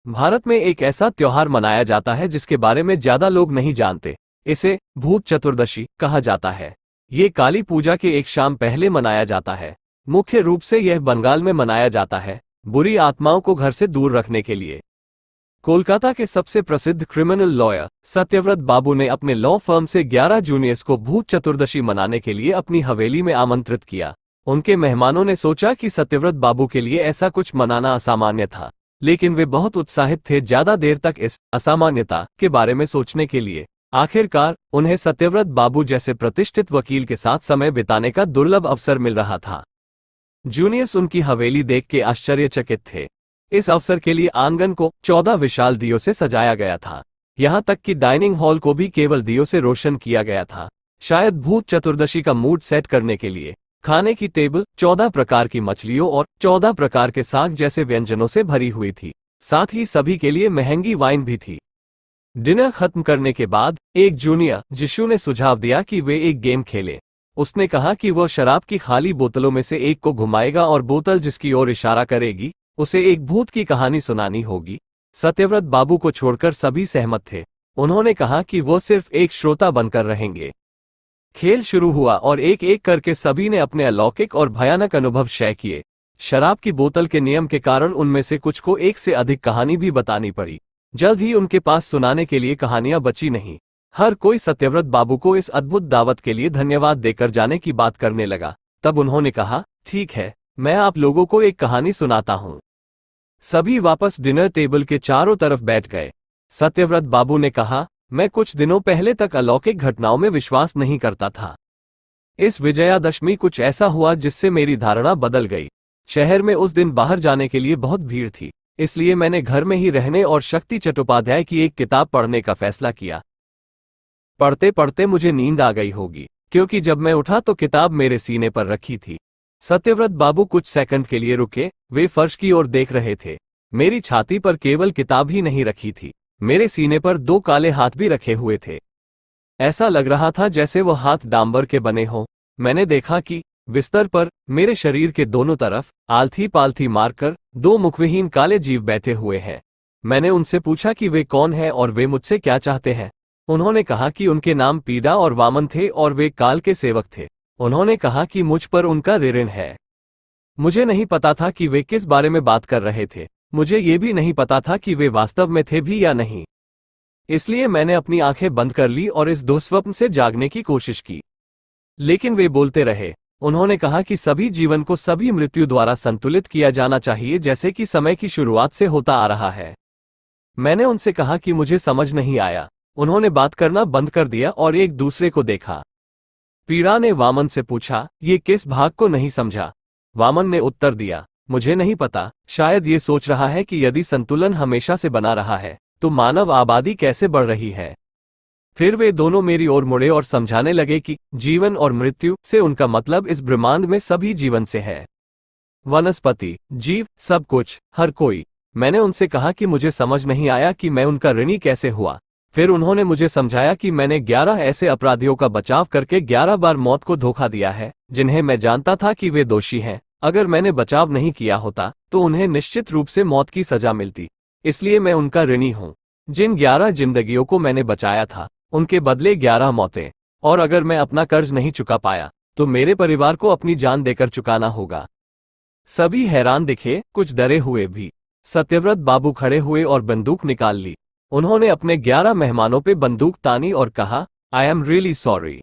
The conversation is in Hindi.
भारत में एक ऐसा त्योहार मनाया जाता है जिसके बारे में ज्यादा लोग नहीं जानते। इसे भूत चतुर्दशी कहा जाता है। ये काली पूजा के एक शाम पहले मनाया जाता है। मुख्य रूप से यह बंगाल में मनाया जाता है, बुरी आत्माओं को घर से दूर रखने के लिए। कोलकाता के सबसे प्रसिद्ध क्रिमिनल लॉयर सत्यव्रत बाबू ने अपने लॉ फर्म से 11 जूनियर्स को भूत चतुर्दशी मनाने के लिए अपनी हवेली में आमंत्रित किया। उनके मेहमानों ने सोचा कि सत्यव्रत बाबू के लिए ऐसा कुछ मनाना असामान्य था, लेकिन वे बहुत उत्साहित थे ज्यादा देर तक इस असामान्यता के बारे में सोचने के लिए। आखिरकार उन्हें सत्यव्रत बाबू जैसे प्रतिष्ठित वकील के साथ समय बिताने का दुर्लभ अवसर मिल रहा था। जूनियर्स उनकी हवेली देख के आश्चर्यचकित थे। इस अवसर के लिए आंगन को 14 विशाल दियों से सजाया गया था। यहाँ तक कि डाइनिंग हॉल को भी केवल दियों से रोशन किया गया था, शायद भूत चतुर्दशी का मूड सेट करने के लिए। खाने की टेबल 14 प्रकार की मछलियों और 14 प्रकार के साग जैसे व्यंजनों से भरी हुई थी। साथ ही सभी के लिए महंगी वाइन भी थी। डिनर खत्म करने के बाद एक जूनियर जिशु ने सुझाव दिया कि वे एक गेम खेलें। उसने कहा कि वह शराब की खाली बोतलों में से एक को घुमाएगा और बोतल जिसकी ओर इशारा करेगी उसे एक भूत की कहानी सुनानी होगी। सत्यव्रत बाबू को छोड़कर सभी सहमत थे। उन्होंने कहा कि वो सिर्फ एक श्रोता बनकर रहेंगे। खेल शुरू हुआ और एक एक करके सभी ने अपने अलौकिक और भयानक अनुभव शेयर किए। शराब की बोतल के नियम के कारण उनमें से कुछ को एक से अधिक कहानी भी बतानी पड़ी। जल्द ही उनके पास सुनाने के लिए कहानियां बची नहीं। हर कोई सत्यव्रत बाबू को इस अद्भुत दावत के लिए धन्यवाद देकर जाने की बात करने लगा। तब उन्होंने कहा, ठीक है, मैं आप लोगों को एक कहानी सुनाता हूं। सभी वापस डिनर टेबल के चारों तरफ बैठ गए। सत्यव्रत बाबू ने कहा, मैं कुछ दिनों पहले तक अलौकिक घटनाओं में विश्वास नहीं करता था। इस विजयादशमी कुछ ऐसा हुआ जिससे मेरी धारणा बदल गई। शहर में उस दिन बाहर जाने के लिए बहुत भीड़ थी, इसलिए मैंने घर में ही रहने और शक्ति चट्टोपाध्याय की एक किताब पढ़ने का फैसला किया। पढ़ते पढ़ते मुझे नींद आ गई होगी, क्योंकि जब मैं उठा तो किताब मेरे सीने पर रखी थी। सत्यव्रत बाबू कुछ सेकंड के लिए रुके। वे फर्श की ओर देख रहे थे। मेरी छाती पर केवल किताब ही नहीं रखी थी, मेरे सीने पर 2 काले हाथ भी रखे हुए थे। ऐसा लग रहा था जैसे वो हाथ डांबर के बने हों। मैंने देखा कि बिस्तर पर मेरे शरीर के दोनों तरफ आलथी पालथी मारकर 2 मुखविहीन काले जीव बैठे हुए हैं। मैंने उनसे पूछा कि वे कौन हैं और वे मुझसे क्या चाहते हैं। उन्होंने कहा कि उनके नाम पीड़ा और वामन थे और वे काल के सेवक थे। उन्होंने कहा कि मुझ पर उनका ऋण है। मुझे नहीं पता था कि वे किस बारे में बात कर रहे थे। मुझे ये भी नहीं पता था कि वे वास्तव में थे भी या नहीं। इसलिए मैंने अपनी आंखें बंद कर ली और इस दुःस्वप्न से जागने की कोशिश की। लेकिन वे बोलते रहे। उन्होंने कहा कि सभी जीवन को सभी मृत्यु द्वारा संतुलित किया जाना चाहिए, जैसे कि समय की शुरुआत से होता आ रहा है। मैंने उनसे कहा कि मुझे समझ नहीं आया। उन्होंने बात करना बंद कर दिया और एक दूसरे को देखा। पीड़ा ने वामन से पूछा, ये किस भाग को नहीं समझा? वामन ने उत्तर दिया, मुझे नहीं पता। शायद ये सोच रहा है कि यदि संतुलन हमेशा से बना रहा है तो मानव आबादी कैसे बढ़ रही है। फिर वे दोनों मेरी ओर मुड़े और समझाने लगे कि जीवन और मृत्यु से उनका मतलब इस ब्रह्मांड में सभी जीवन से है। वनस्पति, जीव, सब कुछ, हर कोई। मैंने उनसे कहा कि मुझे समझ नहीं आया कि मैं उनका ऋणी कैसे हुआ। फिर उन्होंने मुझे समझाया कि मैंने 11 ऐसे अपराधियों का बचाव करके 11 बार मौत को धोखा दिया है, जिन्हें मैं जानता था कि वे दोषी हैं। अगर मैंने बचाव नहीं किया होता तो उन्हें निश्चित रूप से मौत की सजा मिलती। इसलिए मैं उनका ऋणी हूँ। जिन 11 जिंदगियों को मैंने बचाया था उनके बदले 11 मौतें। और अगर मैं अपना कर्ज नहीं चुका पाया तो मेरे परिवार को अपनी जान देकर चुकाना होगा। सभी हैरान दिखे, कुछ डरे हुए भी। सत्यव्रत बाबू खड़े हुए और बंदूक निकाल ली। उन्होंने अपने 11 मेहमानों पे बंदूक तानी और कहा, आई एम रियली सॉरी।